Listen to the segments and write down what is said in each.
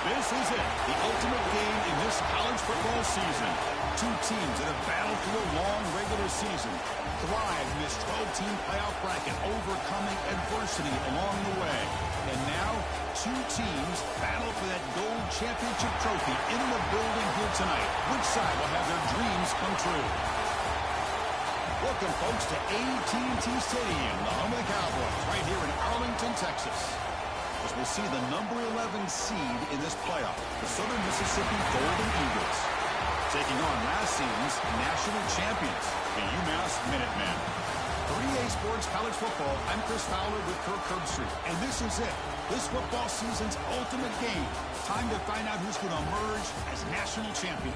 This is it, the ultimate game in this college football season. Two teams that have battled through a long regular season, thrived in this 12-team playoff bracket, overcoming adversity along the way. And now, two teams battle for that gold championship trophy in the building here tonight. Which side will have their dreams come true? Welcome, folks, to AT&T Stadium, the home of the Cowboys, right here in Arlington, Texas. As we'll see the number 11 seed in this playoff, the Southern Mississippi Golden Eagles, taking on last season's national champions, the UMass Minutemen. For EA Sports College Football, I'm Chris Fowler with Kirk Herbstreit, and this is it, this football season's ultimate game. Time to find out who's going to emerge as national champion.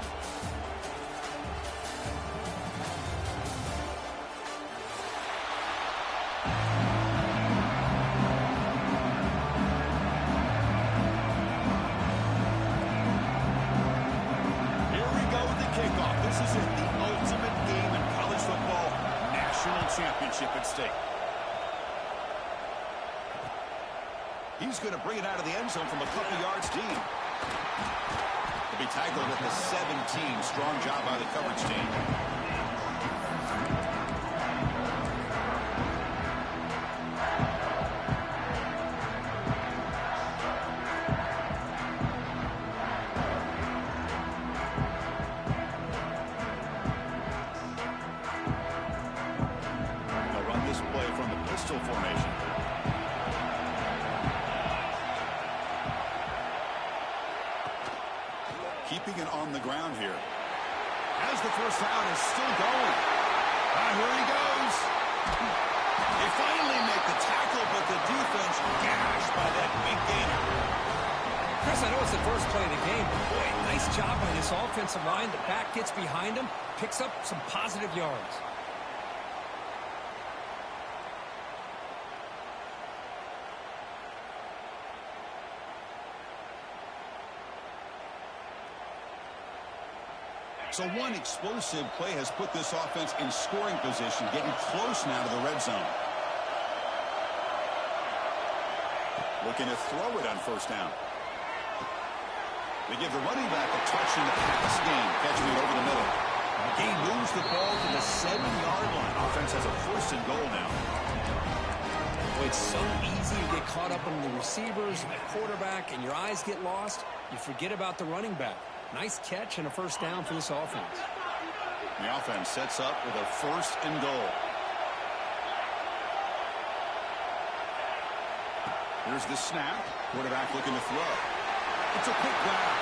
Championship at stake. He's going to bring it out of the end zone from a couple yards deep. He'll be tackled at the 17. Strong job by the coverage team. Formation. Keeping it on the ground here. As the first down is still going. Here he goes. They finally make the tackle, but the defense gashed by that big gainer. Chris, I know it's the first play of the game, but boy, nice job by this offensive line. The back gets behind him, picks up some positive yards. So one explosive play has put this offense in scoring position, getting close now to the red zone. Looking to throw it on first down. They give the running back a touch in the pass game, catching it over the middle. He moves the ball to the 7-yard line. Offense has a first and goal now. Well, it's so easy to get caught up on the receivers and the quarterback, and your eyes get lost. You forget about the running back. Nice catch and a first down for this offense. The offense sets up with a first and goal. Here's the snap. Quarterback looking to throw. It's a quick grab.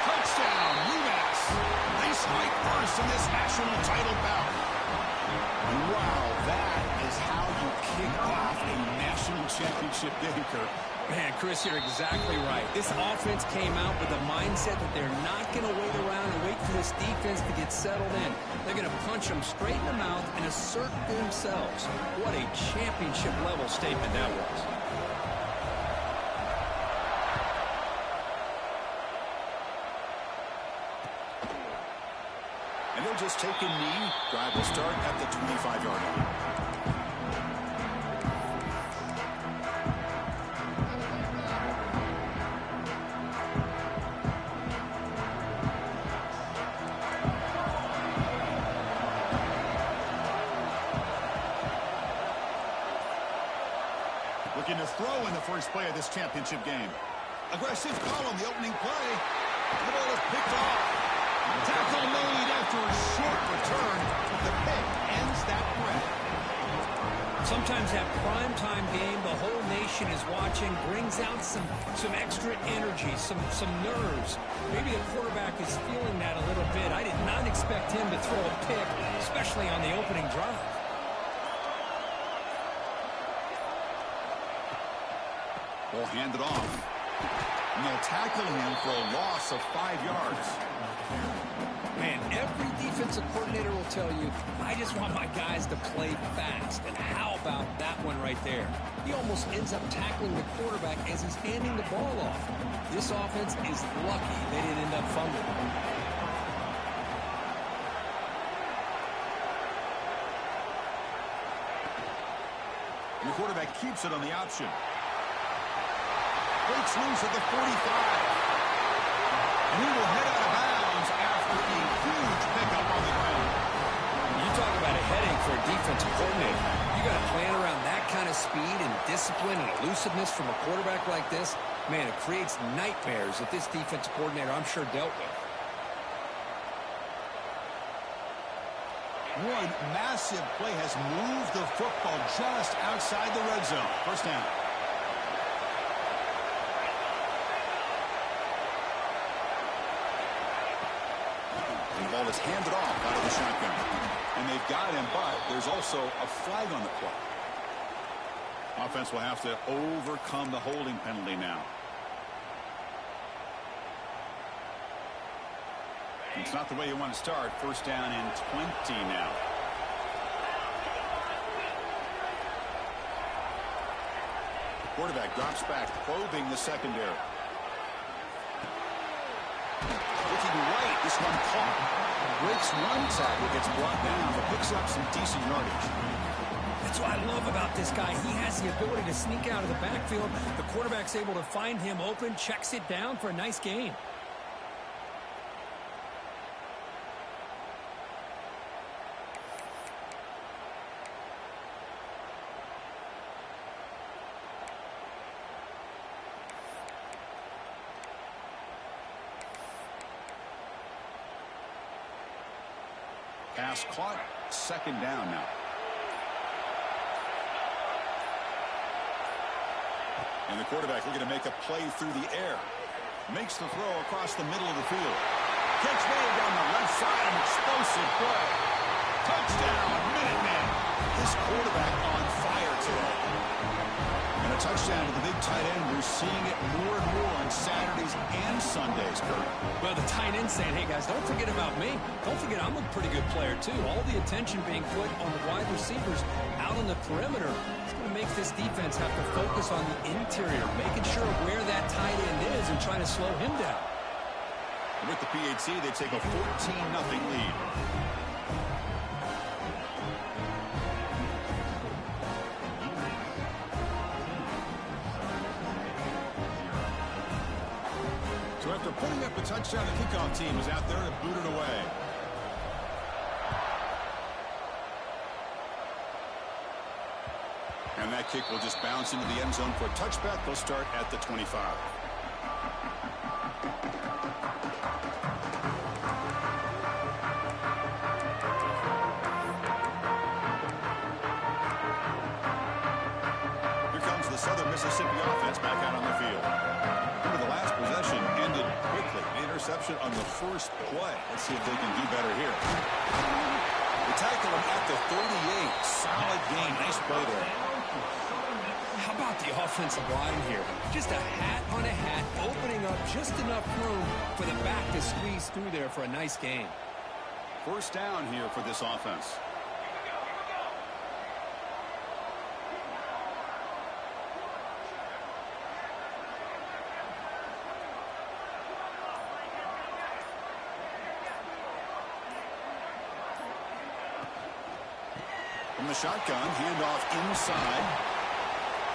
Touchdown, UMass. They strike first in this national title bout. Wow, that is how you kick off a national championship game, Kirk. Man, Chris, you're exactly right. This offense came out with the mindset that they're not going to wait around and wait for this defense to get settled in. They're going to punch them straight in the mouth and assert themselves. What a championship-level statement that was. And they'll just take a knee. Drive will start at the 25-yard line. Looking to throw in the first play of this championship game. Aggressive call on the opening play. The ball is picked off. Tackle made after a short return. The pick ends that threat. Sometimes that primetime game, the whole nation is watching, brings out some extra energy, some nerves. Maybe the quarterback is feeling that a little bit. I did not expect him to throw a pick, especially on the opening drive. Ball handed off. And they'll tackle him for a loss of 5 yards. Man, every defensive coordinator will tell you, I just want my guys to play fast. And how about that one right there? He almost ends up tackling the quarterback as he's handing the ball off. This offense is lucky they didn't end up fumbling. And the quarterback keeps it on the option. Breaks loose at the 45. he will head out of bounds after a huge pickup on the ground. You talk about a headache for a defensive coordinator. You got to plan around that kind of speed and discipline and elusiveness from a quarterback like this. Man, it creates nightmares that this defensive coordinator, I'm sure, dealt with. One massive play has moved the football just outside the red zone. First down. The ball is handed off out of the shotgun. And they've got him, but there's also a flag on the play. Offense will have to overcome the holding penalty now. It's not the way you want to start. First down and 20 now. The quarterback drops back, probing the secondary. Looking right, this one caught. Breaks one tackle, gets brought down, but picks up some decent yardage. That's what I love about this guy. He has the ability to sneak out of the backfield. The quarterback's able to find him open, checks it down for a nice gain. Pass caught. Second down now. And the quarterback looking to make a play through the air. Makes the throw across the middle of the field. Catch made down the left side. An explosive play. Touchdown, Minutemen. This quarterback on fire today. And a touchdown to the big tight end. We're seeing it more and more on Saturdays and Sundays, Kurt. Well, the tight end saying, hey, guys, don't forget about me. Don't forget I'm a pretty good player, too. All the attention being put on the wide receivers out on the perimeter. It's going to make this defense have to focus on the interior, making sure where that tight end is and trying to slow him down. And with the PAT, they take a 14-0 lead. So after putting up a touchdown, the kickoff team is out there to boot it away. And that kick will just bounce into the end zone for a touchback. They'll start at the 25. Here comes the Southern Mississippi offense back out on the field. Remember, the last possession ended quickly. The interception on the first play. Let's see if they can do better here. They tackle him at the 38. Solid game. Nice play there. How about the offensive line here? Just a hat on a hat, opening up just enough room for the back to squeeze through there for a nice gain. First down here for this offense. From the shotgun, handoff inside.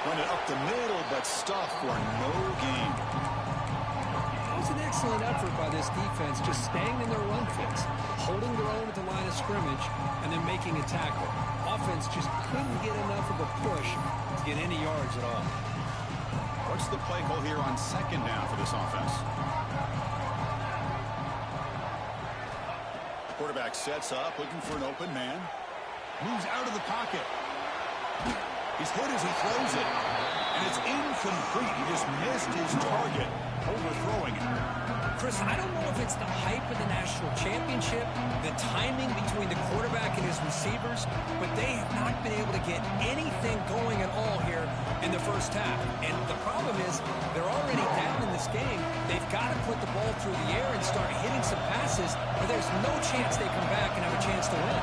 Run it up the middle, but stuffed for no gain. That was an excellent effort by this defense, just staying in their run fix, holding their own at the line of scrimmage, and then making a tackle. Offense just couldn't get enough of a push to get any yards at all. What's the play call here on second down for this offense? Quarterback sets up, looking for an open man. Moves out of the pocket. He's hit as he throws it. And it's incomplete. He just missed his target, overthrowing it. Chris, I don't know if it's the hype of the national championship, the timing between the quarterback and his receivers, but they have not been able to get anything going at all here in the first half. And the problem is they're already down in this game. They've got to put the ball through the air and start hitting some passes, or there's no chance they come back and have a chance to win.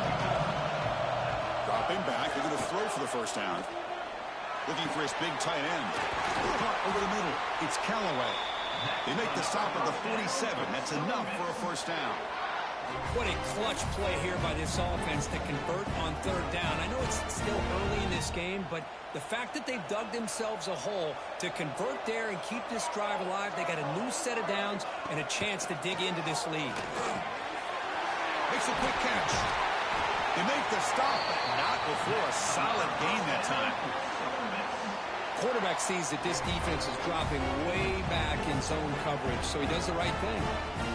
Dropping back, they're going to throw for the first down. Looking for his big tight end. Caught over the middle. It's Callaway. They make the stop at the 47. That's enough for a first down. What a clutch play here by this offense to convert on third down. I know it's still early in this game, but the fact that they've dug themselves a hole to convert there and keep this drive alive, they got a new set of downs and a chance to dig into this lead. Makes a quick catch. They make the stop, but not before a solid gain that time. Quarterback sees that this defense is dropping way back in zone coverage, so he does the right thing.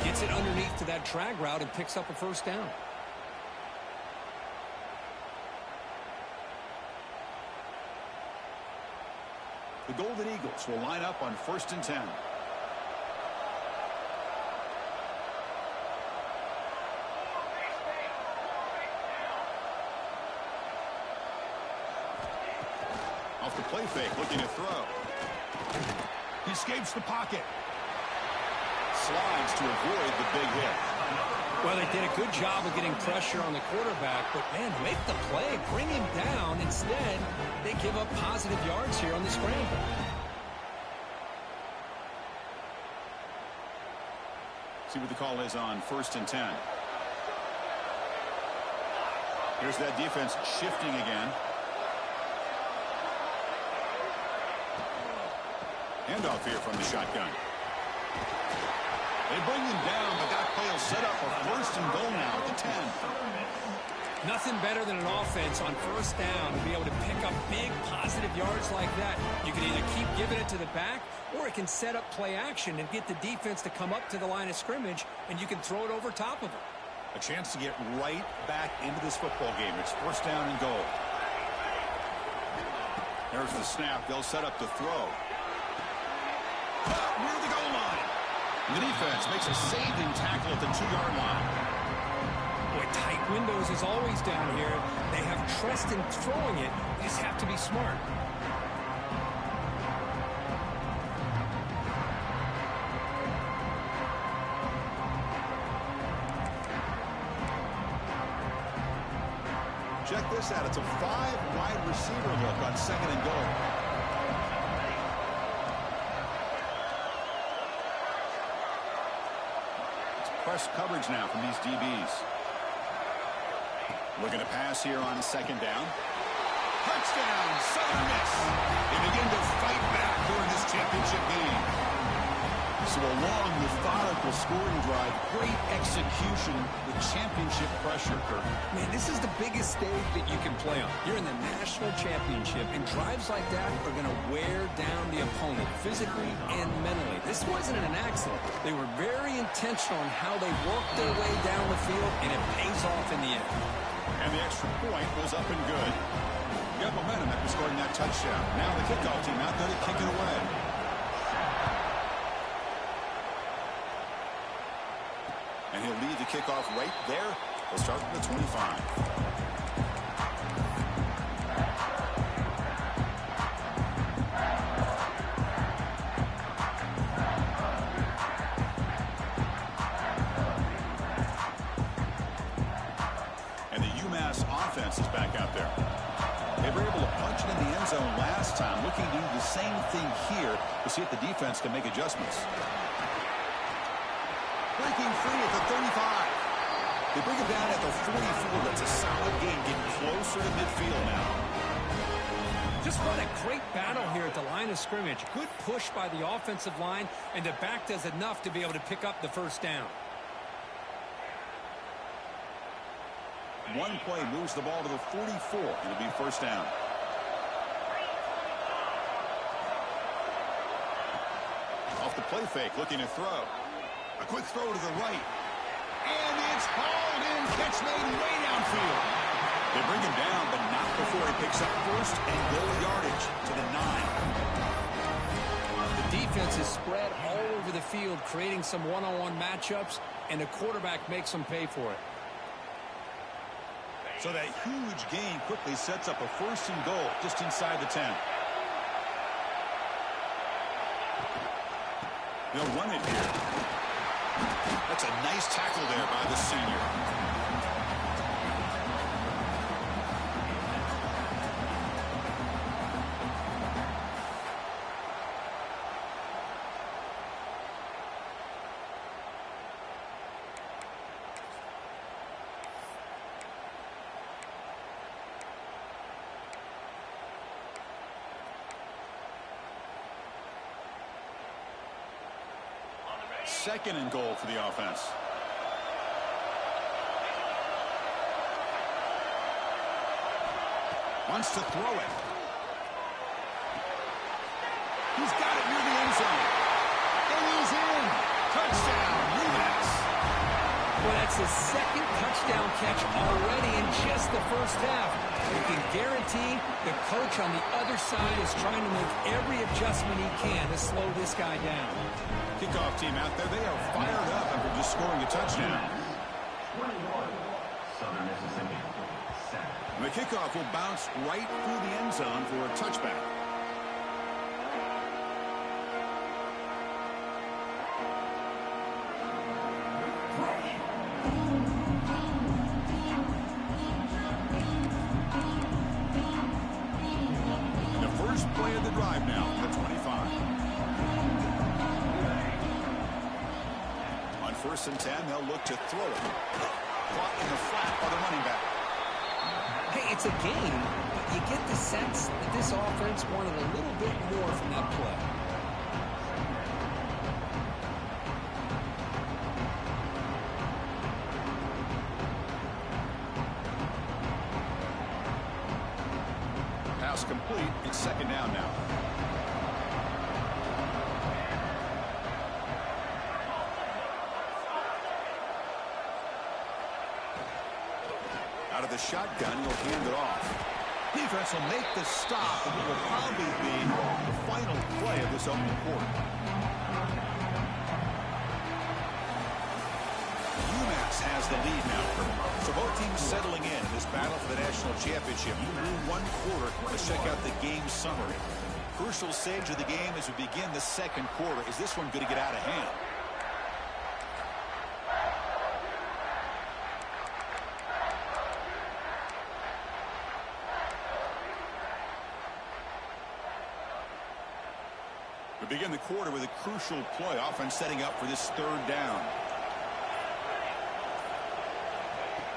Gets it underneath to that drag route and picks up a first down. The Golden Eagles will line up on 1st and 10. Off the play fake, looking to throw. He escapes the pocket. Slides to avoid the big hit. Well, they did a good job of getting pressure on the quarterback, but, man, make the play, bring him down. Instead, they give up positive yards here on the scramble. See what the call is on 1st and 10. Here's that defense shifting again. Handoff here from the shotgun. They bring him down, but that play will set up a 1st and goal now at the 10. Nothing better than an offense on 1st down to be able to pick up big positive yards like that. You can either keep giving it to the back, or it can set up play action and get the defense to come up to the line of scrimmage, and you can throw it over top of them. A chance to get right back into this football game. It's 1st down and goal. There's the snap. They'll set up the throw. Near the goal line. The defense makes a saving tackle at the 2-yard line. Boy, tight windows is always down here. They have trust in throwing it. They just have to be smart. Check this out. It's a 5-wide receiver look on 2nd and goal. Press coverage now from these DBs. Looking to pass here on 2nd down. Touchdown, Southern Miss. They begin to fight back during this championship game. So a long, methodical scoring drive. Great execution with championship pressure, Kirk. Man, this is the biggest stage that you can play on. You're in the national championship, and drives like that are going to wear down the opponent physically and mentally. This wasn't an accident. They were very intentional on how they worked their way down the field, and it pays off in the end. And the extra point was up and good. Got momentum after scoring that touchdown. Now the kickoff team out there to kick it away. And he'll lead the kickoff right there. We'll start from the 25. And the UMass offense is back out there. They were able to punch it in the end zone last time, looking to do the same thing here to see if the defense can make adjustments. Breaking free at the 35. They bring it down at the 44. That's a solid gain, getting closer to midfield now. Just what a great battle here at the line of scrimmage. Good push by the offensive line, and the back does enough to be able to pick up the 1st down. One play moves the ball to the 44. It'll be 1st down. Off the play fake, looking to throw. A quick throw to the right. And it's hauled in. Catch made way downfield. They bring him down, but not before he picks up 1st and goal yardage to the 9. The defense is spread all over the field, creating some one-on-one matchups, and the quarterback makes them pay for it. So that huge gain quickly sets up a 1st and goal just inside the 10. They'll run it here. That's a nice tackle there by the senior. second and goal for the offense. Wants to throw it. He's got it near the end zone. And he's in. Touchdown, UMass. Well, that's his second touchdown catch already in just the first half. You can guarantee the coach on the other side is trying to make every adjustment he can to slow this guy down. Kickoff team out there, they are fired up after just scoring a touchdown. 21, Southern Mississippi. The kickoff will bounce right through the end zone for a touchback. The first play of the drive now, the 25. On 1st and 10, they'll look to throw it. Caught in the flat by the running back. Hey, it's a game, but you get the sense that this offense wanted a little bit more from that play. Pass complete. It's second down now. Out of the shotgun, he'll hand it off. Defense will make the stop, and it will probably be the final play of this opening quarter. UMass has the lead now. So both teams settling in this battle for the national championship. Through one quarter, let's check out the game summary. Crucial stage of the game as we begin the second quarter. Is this one going to get out of hand? We begin the quarter with a crucial play. Offense setting up for this third down.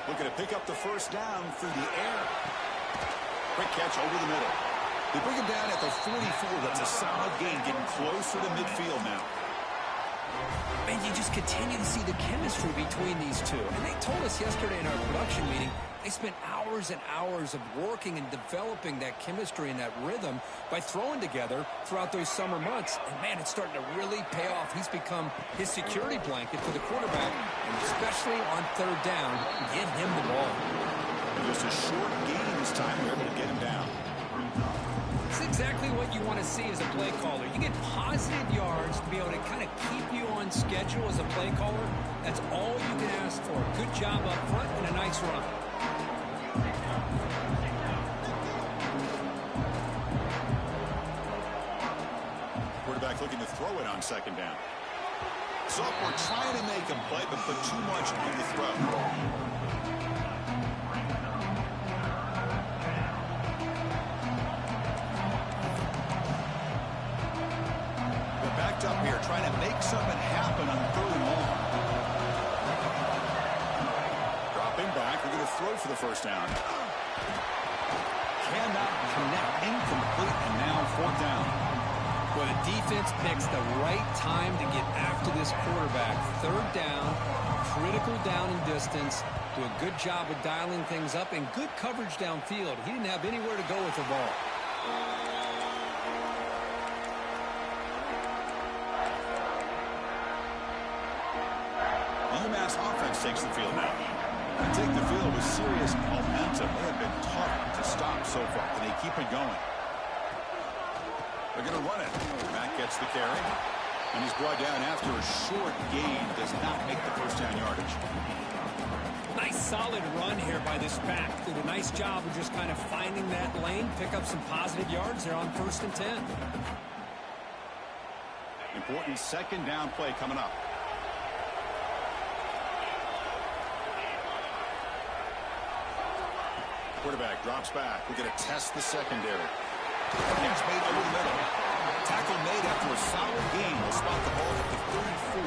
Looking to pick up the first down through the air. Quick catch over the middle. They bring him down at the 44. That's a solid gain, getting closer to midfield now. And you just continue to see the chemistry between these two. And they told us yesterday in our production meeting, they spent hours and hours of working and developing that chemistry and that rhythm by throwing together throughout those summer months. And, man, it's starting to really pay off. He's become his security blanket for the quarterback, and especially on third down, get him the ball. Just a short gain this time. They're able to get him down. It's exactly what you want to see as a play caller. You get positive yards to be able to kind of keep you on schedule as a play caller. That's all you can ask for. Good job up front and a nice run. Quarterback looking to throw it on second down. Sophomore trying to make him play, but put too much on the throw. Up here, trying to make something happen on third and long. Dropping back, we're going to throw for the first down. Cannot connect, incomplete, and now fourth down. Well, the defense picks the right time to get after this quarterback. Third down, critical down and distance. Do a good job of dialing things up and good coverage downfield. He didn't have anywhere to go with the ball. UMass offense takes the field now. They take the field with serious momentum. They have been tough to stop so far. Can they keep it going? They're going to run it. Matt gets the carry. And he's brought down after a short gain. Does not make the first down yardage. Nice solid run here by this back. Did a nice job of just kind of finding that lane. Pick up some positive yards there on 1st and 10. Important second down play coming up. Quarterback drops back. We're going to test the secondary. Catch made over the middle. Tackle made after a solid gain. Will spot the ball at the 34.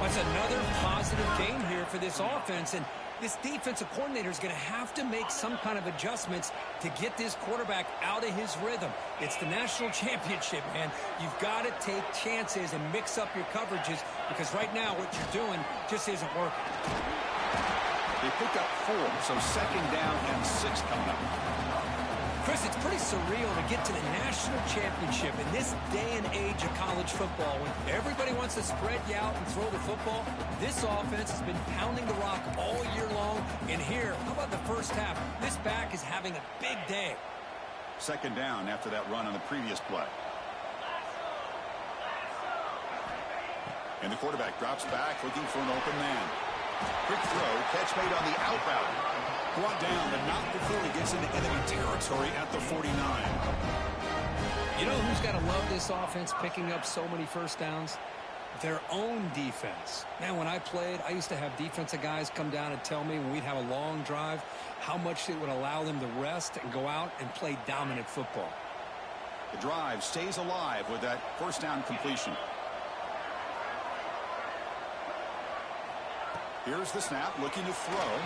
That's another positive gain here for this offense. And This defensive coordinator is going to have to make some kind of adjustments to get this quarterback out of his rhythm. It's the national championship, man. You've got to take chances and mix up your coverages because right now what you're doing just isn't working. They pick up 4, so 2nd down and 6 coming up. Chris, it's pretty surreal to get to the national championship in this day and age of college football when everybody wants to spread you out and throw the football. This offense has been pounding the rock all year long. And here, how about the first half? This back is having a big day. 2nd down after that run on the previous play. And the quarterback drops back looking for an open man. Quick throw, catch made on the out route. Brought down, but not before he gets into enemy territory at the 49. You know who's got to love this offense picking up so many first downs? Their own defense. Man, when I played, I used to have defensive guys come down and tell me when we'd have a long drive how much it would allow them to rest and go out and play dominant football. The drive stays alive with that first down completion. Here's the snap, looking to throw.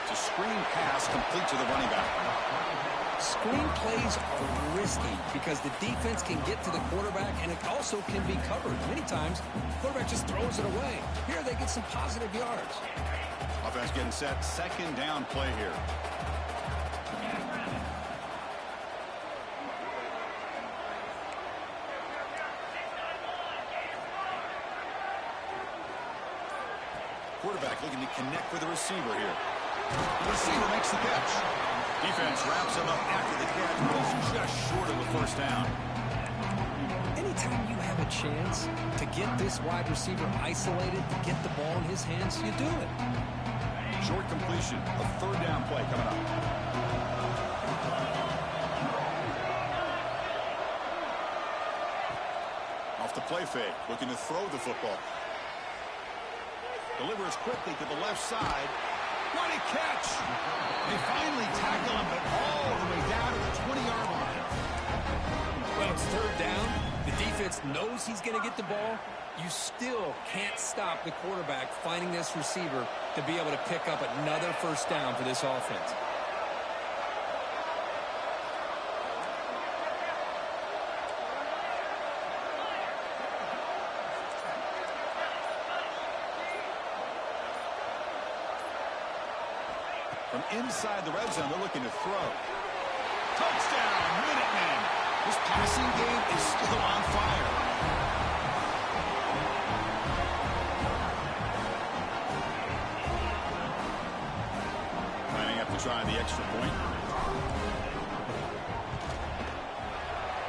It's a screen pass complete to the running back. Screen plays are risky because the defense can get to the quarterback and it also can be covered. Many times, the quarterback just throws it away. Here they get some positive yards. Offense getting set, 2nd down play here. Quarterback looking to connect with the receiver here. The receiver makes the catch. Defense wraps him up after the catch, but he's just short of the first down. Anytime you have a chance to get this wide receiver isolated, to get the ball in his hands, you do it. Short completion, a 3rd down play coming up. Off the play fake, looking to throw the football. Delivers quickly to the left side. What a catch! They finally tackle him, but all the way down to the 20-yard line. Well, it's 3rd down. The defense knows he's going to get the ball. You still can't stop the quarterback finding this receiver to be able to pick up another first down for this offense. From inside the red zone, they're looking to throw. Touchdown, Minutemen! This passing game is still on fire. Lining up to try the extra point.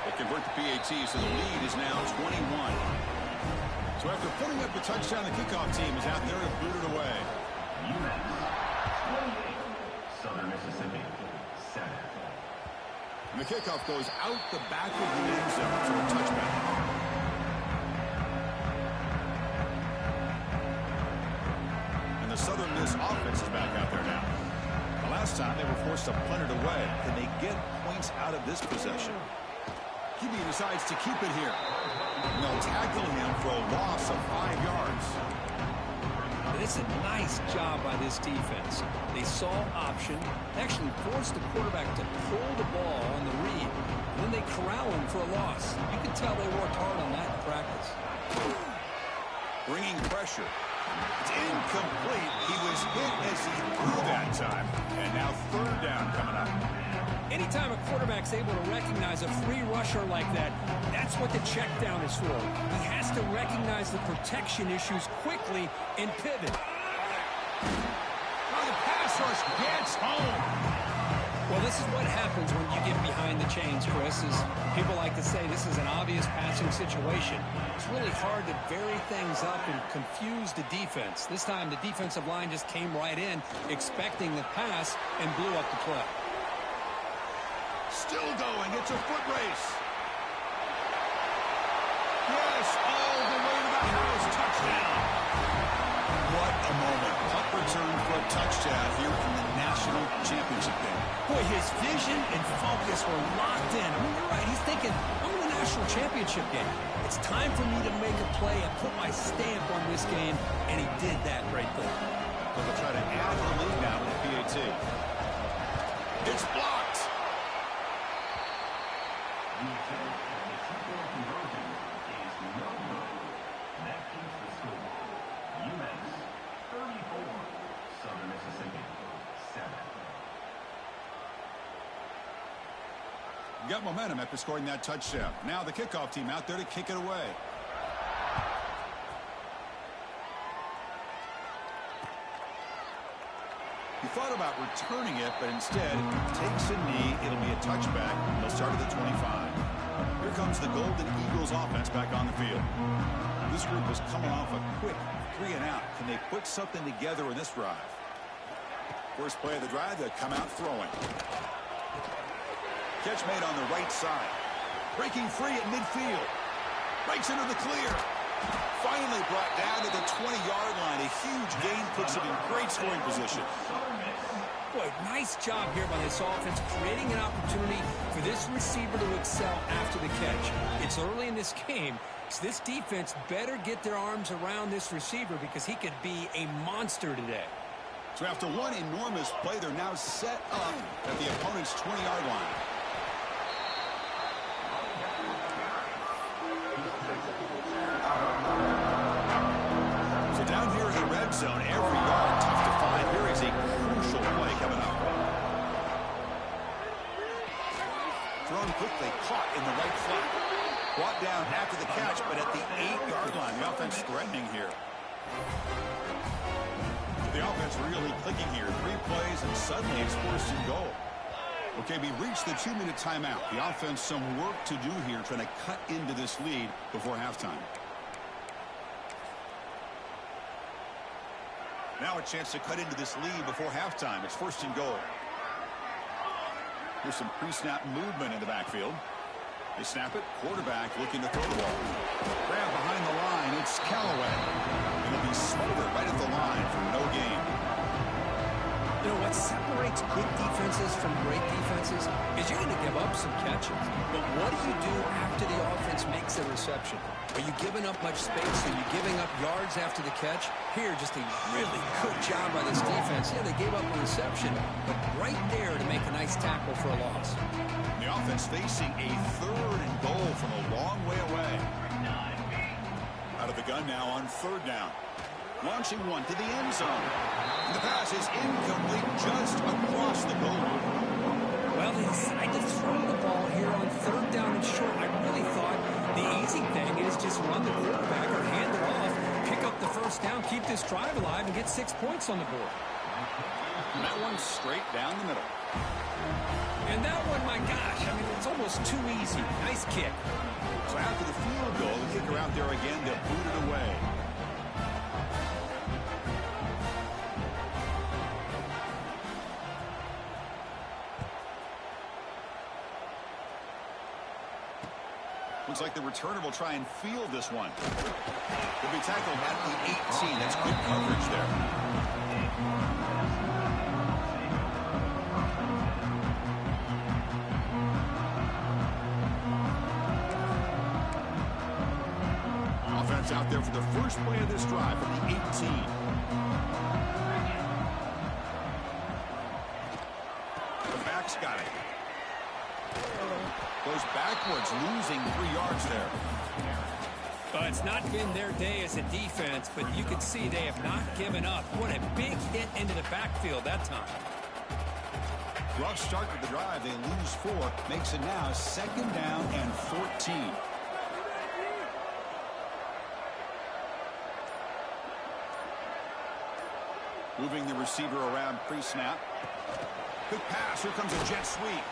They convert the PAT, so the lead is now 21. So after putting up the touchdown, the kickoff team is out there to boot it away. UMass 28. Southern Mississippi 7. And the kickoff goes out the back of the end zone for a touchback. And the Southern Miss offense is back out there now. The last time they were forced to punt it away. Can they get points out of this possession? QB decides to keep it here. And they'll tackle him for a loss of 5 yards. It's a nice job by this defense. They saw option, actually forced the quarterback to pull the ball on the read, and then they corral him for a loss. You can tell they worked hard on that in practice. Bringing pressure. It's incomplete. He was hit as he threw that time. And now 3rd down coming up. Anytime a quarterback's able to recognize a free rusher like that, that's what the check down is for. He has to recognize the protection issues quickly and pivot. Oh, the pass rush gets home. Well, this is what happens when you get behind the chains, Chris. Is people like to say this is an obvious passing situation. It's really hard to vary things up and confuse the defense. This time the defensive line just came right in, expecting the pass, and blew up the play. Still going. It's a foot race. Yes, all the way to the house. Touchdown. What a moment. Punt return for a touchdown here in the national championship game. Boy, his vision and focus were locked in. I mean, you're right. He's thinking, I'm in the national championship game. It's time for me to make a play and put my stamp on this game, and he did that right there. So they'll try to add to the lead now with the PAT. It's blocked. The two-point conversion is no good. That keeps the score. UMass 34, Southern Mississippi 7. Got momentum after scoring that touchdown. Now the kickoff team out there to kick it away. He thought about returning it, but instead takes a knee. It'll be a touchback. He'll start at the 25. Here comes the Golden Eagles offense back on the field. This group is coming off a quick 3-and-out. Can they put something together in this drive? First play of the drive, they come out throwing. Catch made on the right side. Breaking free at midfield. Breaks into the clear. Finally brought down to the 20-yard line. A huge gain puts him in great scoring position. Boy, nice job here by this offense, creating an opportunity for this receiver to excel after the catch. It's early in this game, so this defense better get their arms around this receiver because he could be a monster today. So after one enormous play, they're now set up at the opponent's 20-yard line. So down here in the red zone, every yard tough to find. Here is a crucial play coming up. Thrown quickly, caught in the right flat. Brought down after the catch, but at the 8-yard line. The offense threatening here. The offense really clicking here. 3 plays, and suddenly it's first and goal. Okay, we reached the 2-minute timeout. The offense some work to do here, trying to cut into this lead before halftime. Now a chance to cut into this lead before halftime. It's first and goal. Here's some pre-snap movement in the backfield. They snap it. Quarterback looking to throw the ball. Grab behind the line. It's Callaway. It'll be smothered right at the line for no gain. You know, what separates good defenses from great defenses is you're going to give up some catches. But what do you do after the offense makes a reception? Are you giving up much space? Are you giving up yards after the catch? Here, just a really good job by this defense. Yeah, they gave up a reception, but right there to make a nice tackle for a loss. The offense facing a 3rd and goal from a long way away. Out of the gun now on 3rd down. Launching one to the end zone. And the pass is incomplete just across the goal line. Well, they decided to throw the ball here on 3rd down and short. I really thought the easy thing is just run the quarterback or hand it off, pick up the 1st down, keep this drive alive, and get 6 points on the board. And that one straight down the middle. And that one, my gosh, I mean, it's almost too easy. Nice kick. So after the field goal, the kicker out there again to boot it away. Looks like the returner will try and field this one. He'll be tackled at the 18. That's good coverage there. Offense out there for the first play of this drive from the 18. The back's got it. Goes backwards, losing 3 yards there. It's not been their day as a defense, but you can see they have not given up. What a big hit into the backfield that time. Rough start to the drive. They lose 4. Makes it now 2nd down and 14. Moving the receiver around pre-snap. Quick pass. Here comes a jet sweep.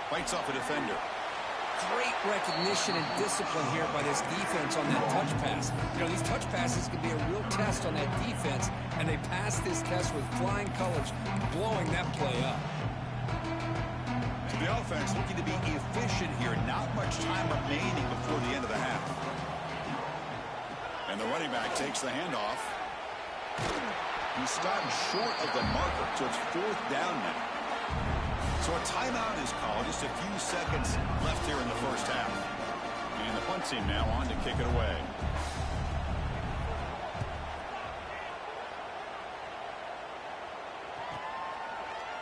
Fights off a defender. Great recognition and discipline here by this defense on that touch pass. You know, these touch passes can be a real test on that defense, and they passed this test with flying colors, blowing that play up. So the offense looking to be efficient here. Not much time remaining before the end of the half. And the running back takes the handoff. He stopped short of the marker, so it's 4th down now. So a timeout is called. Just a few seconds left here in the first half. And the punt team now on to kick it away.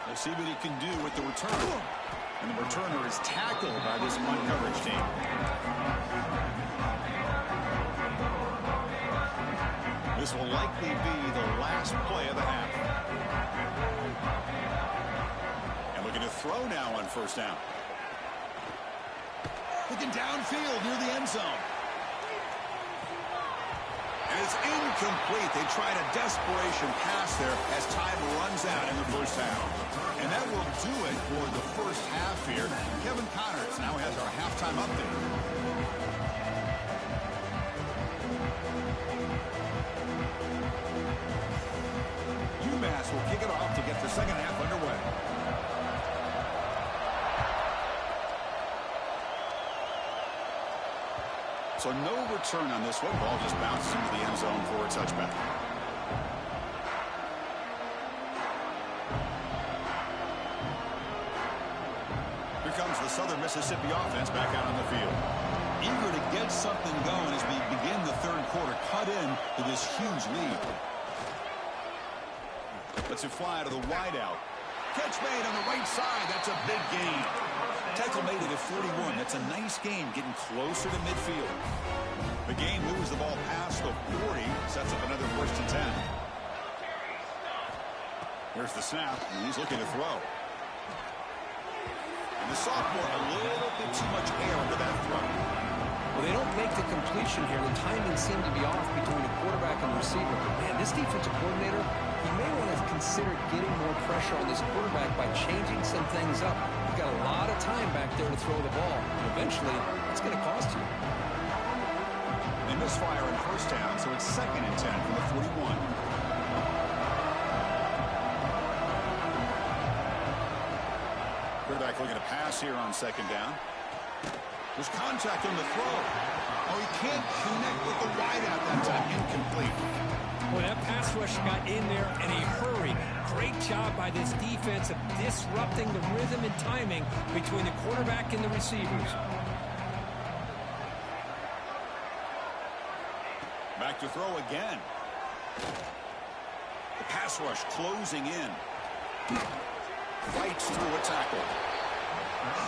Let's see what he can do with the return. And the returner is tackled by this punt coverage team. This will likely be the last play of the half. And looking to throw now on first down. Looking downfield near the end zone. And it's incomplete. They tried a desperation pass there as time runs out in the first half. And that will do it for the first half here. Kevin Connors now has our halftime update. UMass will kick it off to get the second half underway. So no return on this one. Ball just bounces into the end zone for a touchback. Here comes the Southern Mississippi offense back out on the field. Eager to get something going as we begin the third quarter. Cut in to this huge lead. Lets it fly to the wideout. Catch made on the right side. That's a big gain. Tackle made it at 41. That's a nice gain, getting closer to midfield. The game moves the ball past the 40. Sets up another 1st and 10. Here's the snap, and he's looking to throw. And the sophomore, a little bit too much air under that throw. Well, they don't make the completion here. The timing seemed to be off between the quarterback and the receiver. But, man, this defensive coordinator, he may want to consider getting more pressure on this quarterback by changing some things up. You've got a lot of time back there to throw the ball. And eventually, it's going to cost you. They misfire in first down, so it's 2nd and 10 from the 41. Quarterback looking to pass here on 2nd down. There's contact on the throw. Oh, he can't connect with the wideout that time. Incomplete. Well, that pass rush got in there in a hurry. Great job by this defense of disrupting the rhythm and timing between the quarterback and the receivers. Back to throw again. The pass rush closing in. Fights through a tackle.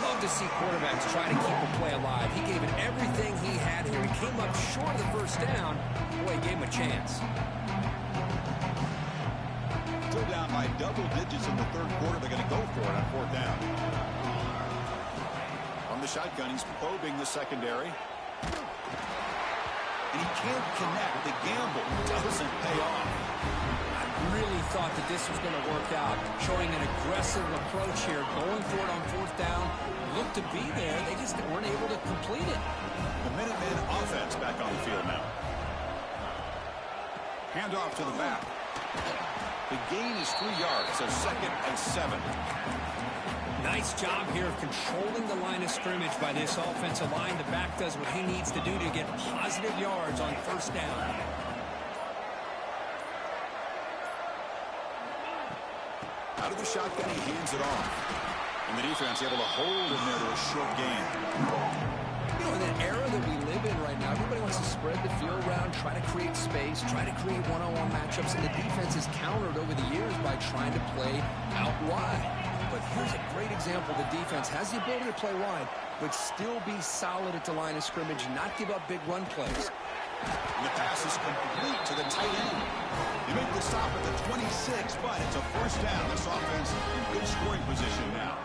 Love to see quarterbacks try to keep a play alive. He gave it everything he had here. He came up short of the first down. Boy, he gave him a chance. Still down by double digits in the third quarter. They're going to go for it on 4th down. From the shotgun, he's probing the secondary. And he can't connect. The gamble doesn't pay off. Really thought that this was going to work out, showing an aggressive approach here, going for it on 4th down. Looked to be there, they just weren't able to complete it. The Minutemen offense back on the field now. Handoff to the back. The gain is 3 yards, so 2nd and 7. Nice job here of controlling the line of scrimmage by this offensive line. The back does what he needs to do to get positive yards on 1st down. Out of the shotgun, he hands it off. And the defense able to hold him there to a short gain. You know, in that era that we live in right now, everybody wants to spread the field around, try to create space, try to create one-on-one matchups, and the defense is countered over the years by trying to play out wide. But here's a great example. The defense has the ability to play wide, but still be solid at the line of scrimmage, not give up big run plays. And the pass is complete to the tight end. They make the stop at the 26, but it's a 1st down. This offense in good scoring position now.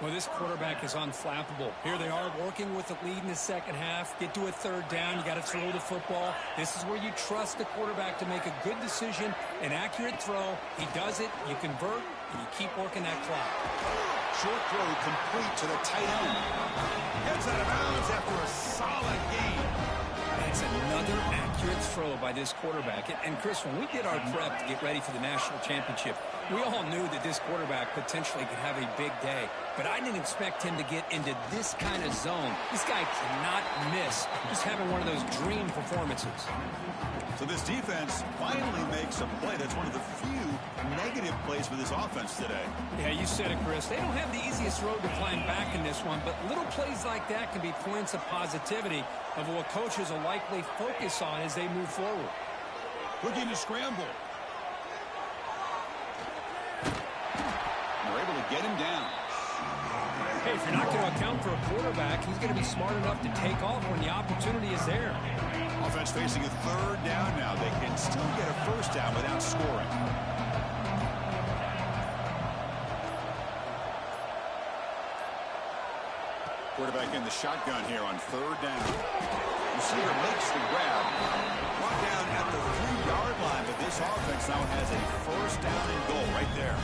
Well, this quarterback is unflappable. Here they are working with the lead in the second half. Get to a 3rd down. You got to throw the football. This is where you trust the quarterback to make a good decision, an accurate throw. He does it, you convert, and you keep working that clock. Short throw complete to the tight end. Gets out of bounds after a solid gain. That's another accurate throw by this quarterback. And Chris, when we did our prep to get ready for the national championship, we all knew that this quarterback potentially could have a big day. But I didn't expect him to get into this kind of zone. This guy cannot miss. Just having one of those dream performances. So this defense finally makes a play. That's one of the few negative plays for this offense today. Yeah, you said it, Chris. They don't have the easiest road to climb back in this one, but little plays like that can be points of positivity of what coaches will likely focus on as they move forward. Looking to scramble. They're able to get him down. Hey, if you're not going to account for a quarterback, he's going to be smart enough to take off when the opportunity is there. Offense facing a third down now. They can still get a first down without scoring. Quarterback in the shotgun here on third down. Receiver makes the grab. Brought down at the 3-yard line, but this offense now has a first down and goal right there.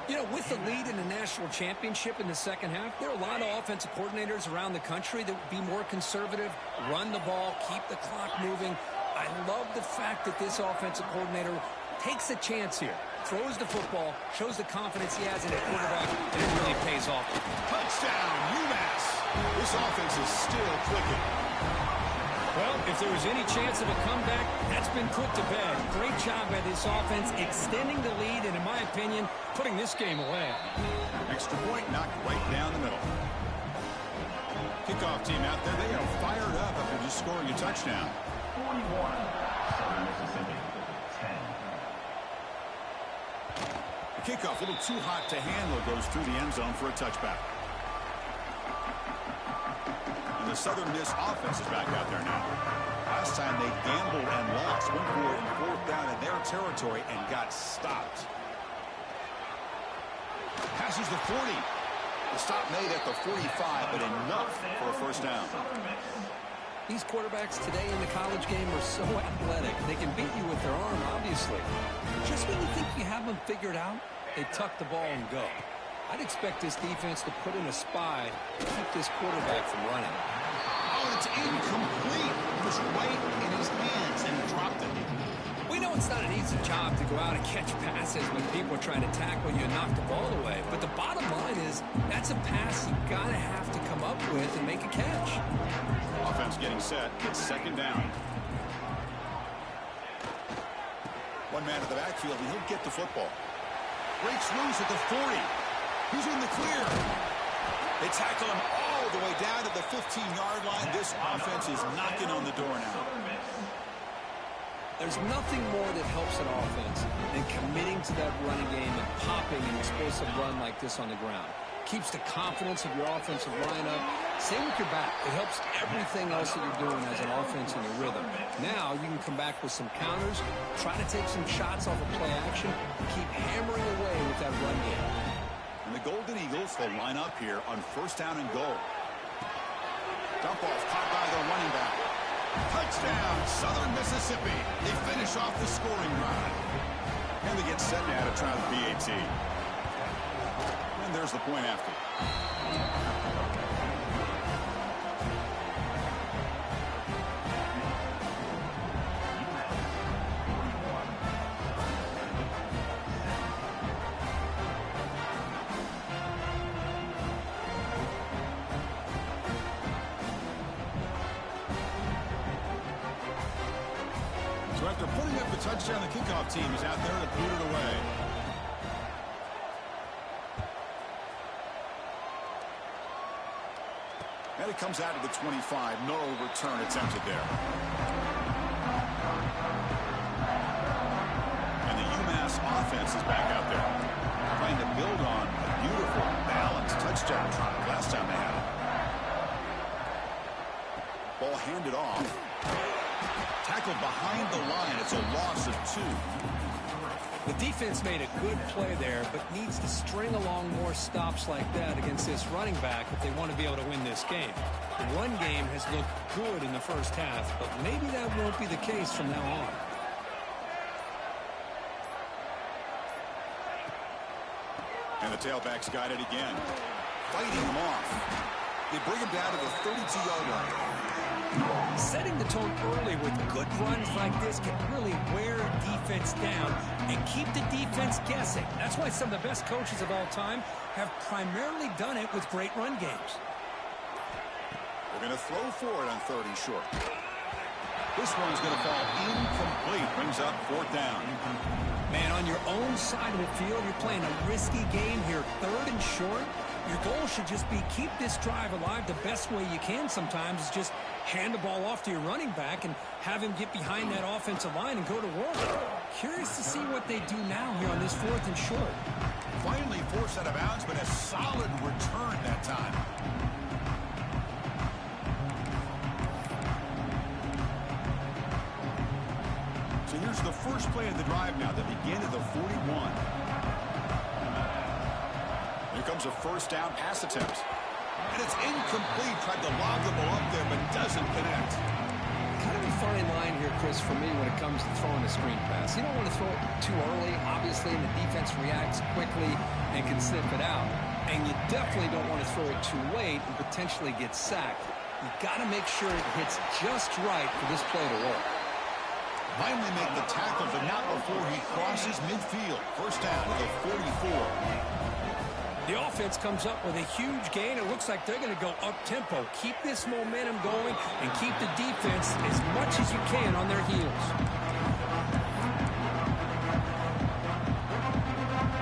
You know, with the lead in the national championship in the second half, there are a lot of offensive coordinators around the country that would be more conservative, run the ball, keep the clock moving. I love the fact that this offensive coordinator takes a chance here, throws the football, shows the confidence he has in a quarterback, and it really pays off. Touchdown, UMass. This offense is still clicking. Well, if there was any chance of a comeback, that's been put to bed. Great job by this offense extending the lead and, in my opinion, putting this game away. Extra point knocked right down the middle. Kickoff team out there, they are fired up after just scoring a touchdown. 41, Southern Mississippi, 10. The kickoff, a little too hot to handle, goes through the end zone for a touchback. And the Southern Miss offense is back out there now. Last time they gambled and lost, went for it in fourth down in their territory and got stopped. Passes the 40. The stop made at the 45, but enough for a first down. These quarterbacks today in the college game are so athletic. They can beat you with their arm, obviously. Just when you think you have them figured out, they tuck the ball and go. I'd expect this defense to put in a spy to keep this quarterback from running. Oh, it's incomplete. It was right in his hands and dropped it. We know it's not an easy job to go out and catch passes when people are trying to tackle you and knock the ball away. But the bottom line is that's a pass you gotta have to come up with and make a catch. Offense getting set. It's second down. One man at the backfield, and he'll get the football. Breaks loose at the 40. He's in the clear. They tackle him all the way down to the 15-yard line. This offense is knocking on the door now. There's nothing more that helps an offense than committing to that running game and popping an explosive run like this on the ground. Keeps the confidence of your offensive line up. Same with your back. It helps everything else that you're doing as an offense in your rhythm. Now you can come back with some counters, try to take some shots off of play action, and keep hammering away with that run game. And the Golden Eagles will line up here on first down and goal. Dump off caught by the running back. Touchdown, Southern Mississippi. They finish off the scoring drive. And they get set now to try the PAT. And there's the point after. So after putting up the touchdown, the kickoff team is out there to boot it away. And it comes out to the 25. No return attempted there. And the UMass offense is back out there, trying to build on a beautiful, balanced touchdown drive last time they had it. Ball handed off. Tackled behind the line. It's a loss of 2. The defense made a good play there, but needs to string along more stops like that against this running back if they want to be able to win this game. The run game has looked good in the first half, but maybe that won't be the case from now on. And the tailback's got it again. Fighting him off. They bring him down to the 32-yard line. Setting the tone early with good runs like this can really wear a defense down and keep the defense guessing. That's why some of the best coaches of all time have primarily done it with great run games. They're going to throw for it on 3rd and short. This one's going to fall incomplete. Brings up 4th down. Man, on your own side of the field, you're playing a risky game here. 3rd and short. Your goal should just be keep this drive alive the best way you can sometimes is just hand the ball off to your running back and have him get behind that offensive line and go to work. Curious to see what they do now here on this 4th and short. Finally forced out of bounds, but a solid return that time. So here's the first play of the drive now that began at the 41. Here comes a first down pass attempt. And it's incomplete. Tried to lob the ball up there, but doesn't connect. Kind of a fine line here, Chris, for me when it comes to throwing a screen pass. You don't want to throw it too early, obviously, and the defense reacts quickly and can sniff it out. And you definitely don't want to throw it too late and potentially get sacked. You got to make sure it hits just right for this play to work. Finally make the tackle, but not before he crosses midfield. First down to the 44. The offense comes up with a huge gain. It looks like they're going to go up-tempo. Keep this momentum going and keep the defense as much as you can on their heels.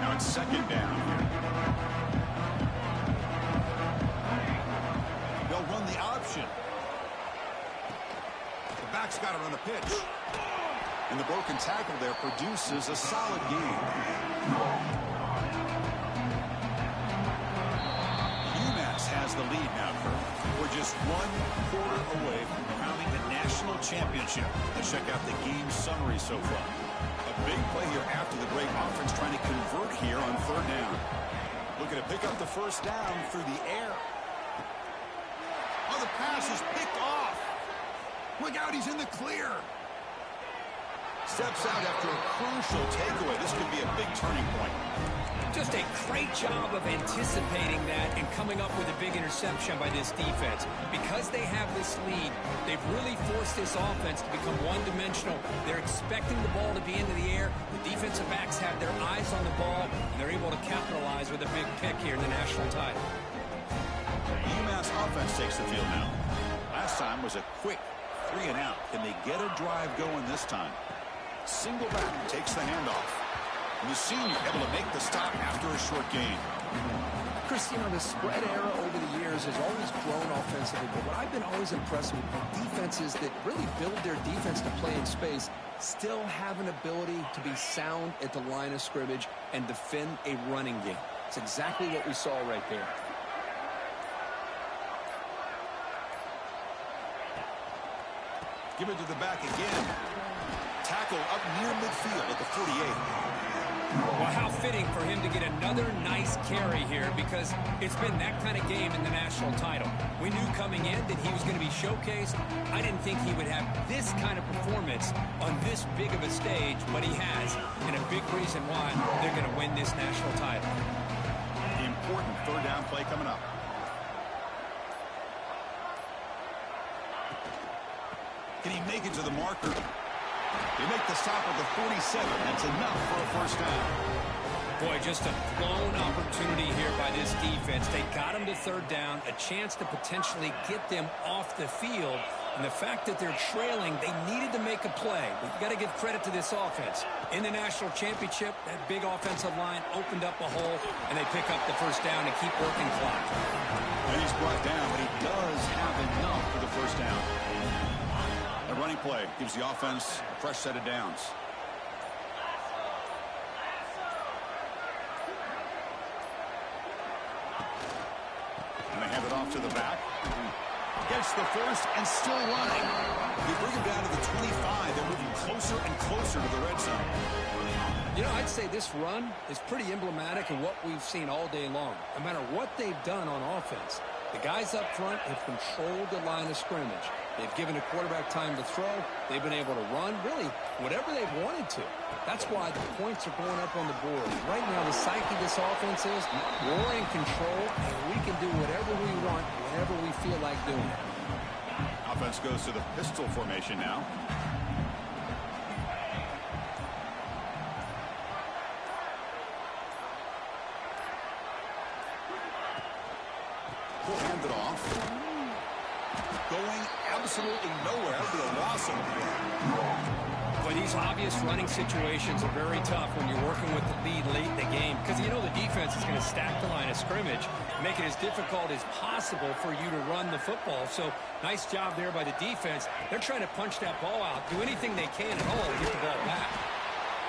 Now it's second down here. They'll run the option. The back's got it on the pitch. And the broken tackle there produces a solid gain. UMass has the lead now, Kurt. We're just 1 quarter away from crowning the national championship. Let's check out the game summary so far. A big play here after the great offense trying to convert here on third down. Looking to pick up the first down through the air. Oh, the pass is picked off. Look out, he's in the clear. Steps out after a crucial takeaway. This could be a big turning point. Just a great job of anticipating that and coming up with a big interception by this defense. Because they have this lead, they've really forced this offense to become one-dimensional. They're expecting the ball to be into the air. The defensive backs have their eyes on the ball, and they're able to capitalize with a big pick here in the national title. UMass offense takes the field now. Last time was a quick 3 and out. Can they get a drive going this time? Single back takes the handoff. And the senior able to make the stop after a short gain. Chris, you know, the spread era over the years has always grown offensively, but what I've been always impressed with defenses that really build their defense to play in space still have an ability to be sound at the line of scrimmage and defend a running game. It's exactly what we saw right there. Give it to the back again. Tackle up near midfield at the 48. Well, how fitting for him to get another nice carry here, because it's been that kind of game in the national title. We knew coming in that he was going to be showcased. I didn't think he would have this kind of performance on this big of a stage, but he has, and a big reason why they're going to win this national title. The important third down play coming up. Can he make it to the marker? They make the stop at the 47. That's enough for a first down. Boy, just a blown opportunity here by this defense. They got him to third down, a chance to potentially get them off the field. And the fact that they're trailing, they needed to make a play. But you got to give credit to this offense. In the national championship, that big offensive line opened up a hole, and they pick up the first down and keep working clock. And he's brought down, but he does have enough for the first down. A running play gives the offense a fresh set of downs. And they hand it off to the back. Gets the first and still running. They bring him down to the 25. They're moving closer and closer to the red zone. You know, I'd say this run is pretty emblematic of what we've seen all day long. No matter what they've done on offense, the guys up front have controlled the line of scrimmage. They've given a quarterback time to throw. They've been able to run, really, whatever they've wanted to. That's why the points are going up on the board. Right now, the psyche of this offense is we're in control, and we can do whatever we want, whenever we feel like doing it. Offense goes to the pistol formation now. We'll hand it off. Going absolutely nowhere. That'll be a loss over here. But these obvious running situations are very tough when you're working with the lead late in the game, because you know the defense is going to stack the line of scrimmage, make it as difficult as possible for you to run the football. So nice job there by the defense. They're trying to punch that ball out, do anything they can at all to get the ball back.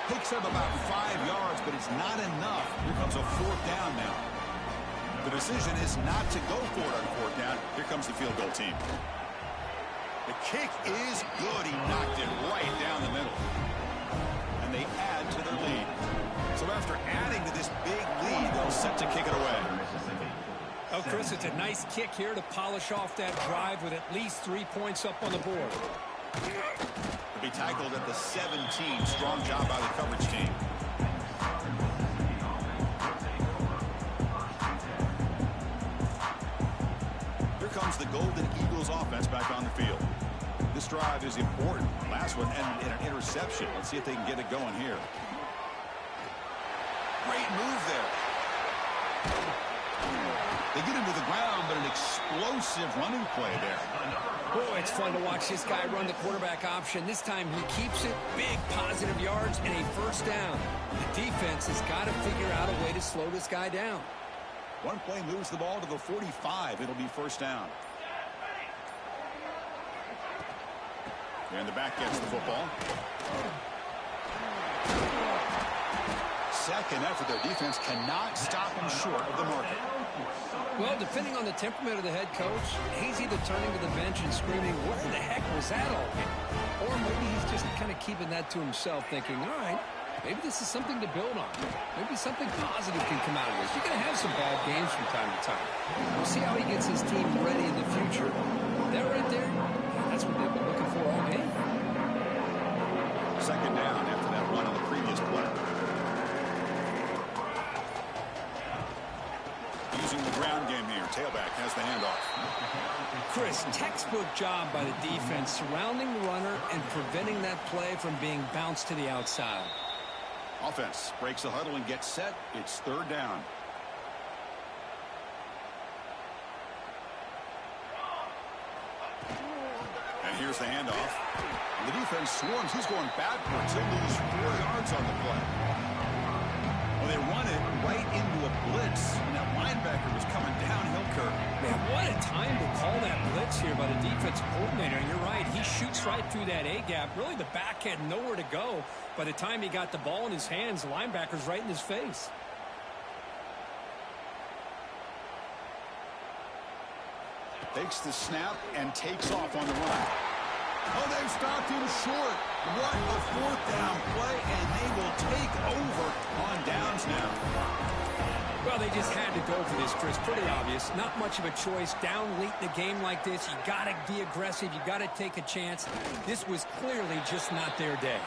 Picks up about 5 yards, but it's not enough. Here comes a 4th down now. The decision is not to go for it on 4th down. Here comes the field goal team. The kick is good. He knocked it right down the middle. And they add to their lead. So after adding to this big lead, they're set to kick it away. Oh, Chris, it's a nice kick here to polish off that drive with at least 3 points up on the board. To be tackled at the 17. Strong job by the coverage team. Here comes the Golden Eagles offense back on the field. This drive is important. Last one ended in an interception. Let's see if they can get it going here. Great move there. They get him to the ground, but an explosive running play there. Boy, it's fun to watch this guy run the quarterback option. This time he keeps it. Big positive yards and a 1st down. The defense has got to figure out a way to slow this guy down. One play moves the ball to the 45. It'll be 1st down. And the back gets the football. Second effort, their defense cannot stop him short of the market. Well, depending on the temperament of the head coach, he's either turning to the bench and screaming, where the heck was that all? Or maybe he's just kind of keeping that to himself, thinking, all right, maybe this is something to build on. Maybe something positive can come out of this. You're going to have some bad games from time to time. We'll see how he gets his team ready in the future. That right there, that's what they've been looking for all game. 2nd down after that run on the previous play. Using the ground game here. Tailback has the handoff. Chris, textbook job by the defense surrounding the runner and preventing that play from being bounced to the outside. Offense breaks the huddle and gets set. It's 3rd down. And here's the handoff. The defense swarms. He's going backwards. He'll lose 4 yards on the play. Well, they run it right into a blitz, and that linebacker was coming downhill curve. Man, what a time to call that blitz here by the defensive coordinator. And you're right, he shoots right through that A-gap. Really, the back had nowhere to go. By the time he got the ball in his hands, the linebacker's right in his face. Takes the snap and takes off on the run. Oh, they've stopped him short. What a 4th down play, and they will take over on downs now. Well, they just had to go for this, Chris. Pretty obvious. Not much of a choice. Down late in the game like this, you got to be aggressive. You got to take a chance. This was clearly just not their day.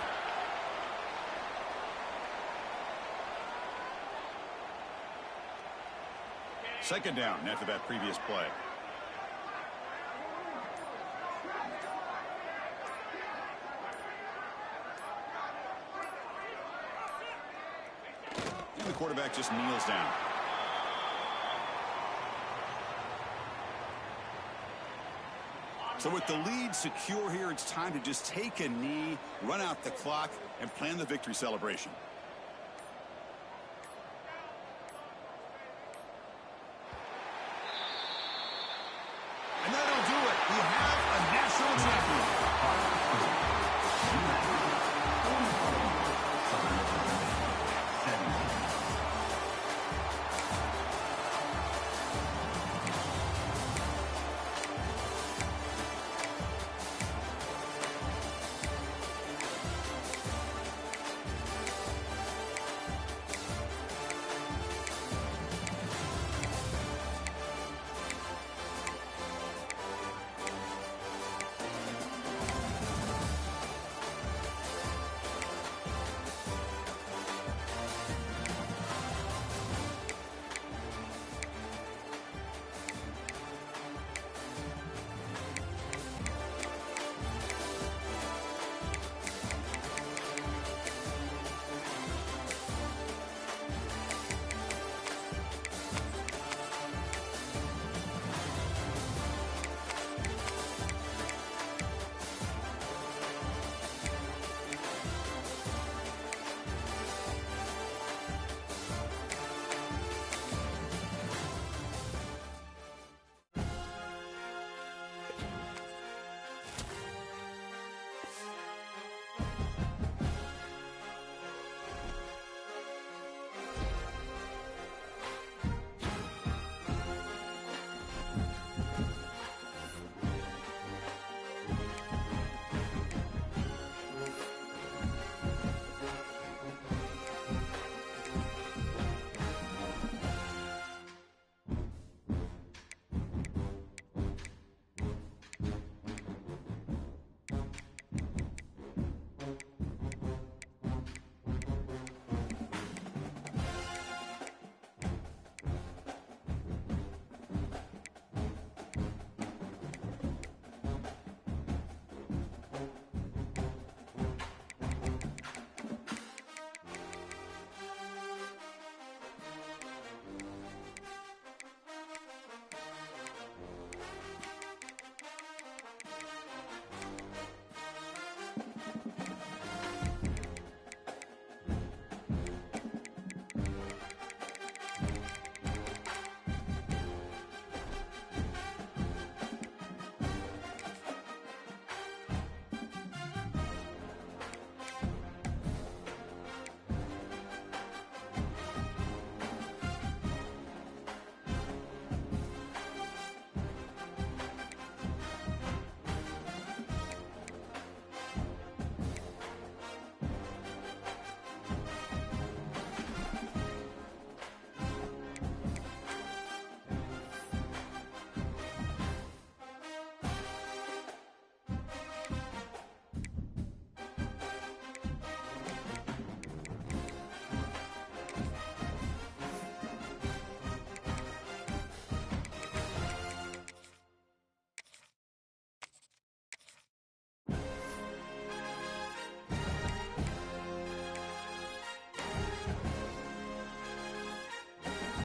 Second down after that previous play. And the quarterback just kneels down. So with the lead secure here, it's time to just take a knee, run out the clock, and plan the victory celebration.